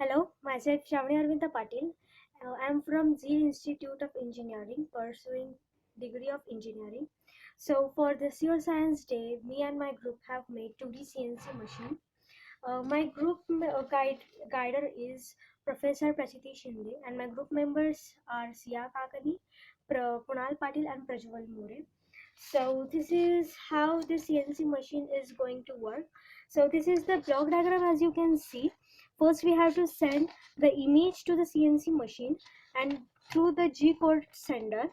Hello, myself Shravani Arvinda Patil. I am from Zeal Institute of Engineering, pursuing degree of engineering. So for this year Science Day, me and my group have made 2D CNC machine. My group guider is Professor Prachiti Shinde, and my group members are Sia Kakani, Kunal Patil, and Prajwal More. So this is how the CNC machine is going to work. So this is the block diagram. As you can see, first we have to send the image to the CNC machine, and through the G code sender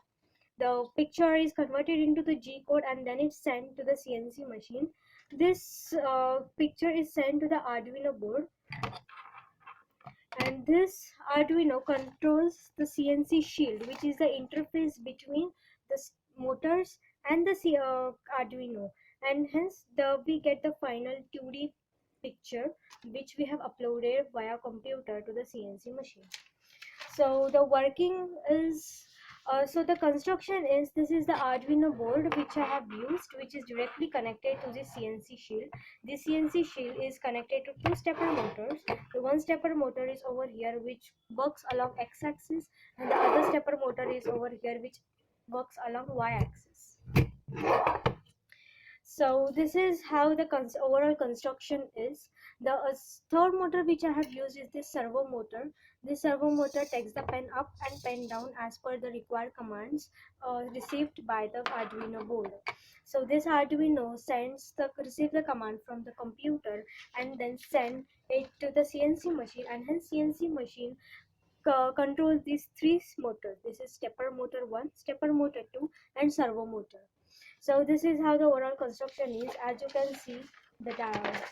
the picture is converted into the G code and then it's sent to the CNC machine. This picture is sent to the Arduino board, and this Arduino controls the CNC shield, which is the interface between the motors and the Arduino, and hence we get the final 2D picture which we have uploaded via computer to the CNC machine. So the working is so the construction is, this is the Arduino board which I have used, which is directly connected to the CNC shield. The CNC shield is connected to two stepper motors. The one stepper motor is over here which works along x-axis, and the other stepper motor is over here which works along y-axis. So this is how the overall construction is. The third motor which I have used is this servo motor. This servo motor takes the pen up and pen down as per the required commands received by the Arduino board. So this Arduino receives the command from the computer and then send it to the CNC machine, and hence CNC machine controls these three motors. This is stepper motor 1, stepper motor 2, and servo motor. So this is how the overall construction is. As you can see, the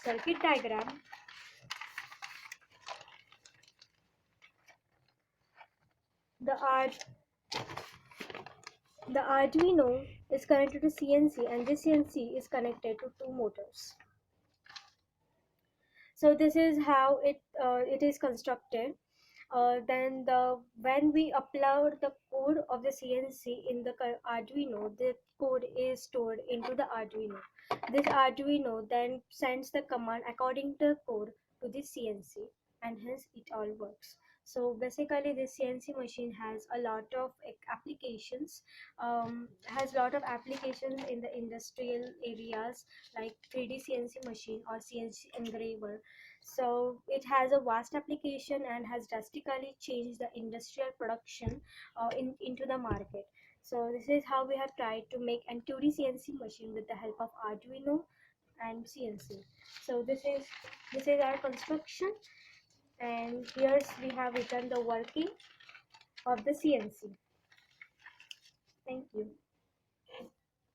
circuit diagram. The Arduino is connected to CNC, and this CNC is connected to two motors. So this is how it is constructed. Then when we upload the code of the CNC in the Arduino, the code is stored into the Arduino. This Arduino then sends the command according to the code to the CNC, and hence it all works. So basically this CNC machine has a lot of applications, in the industrial areas like 3D CNC machine or CNC engraver. So it has a vast application and has drastically changed the industrial production into the market. So this is how we have tried to make a 2D CNC machine with the help of Arduino and CNC. So this is our construction, and here we have written the working of the CNC. Thank you.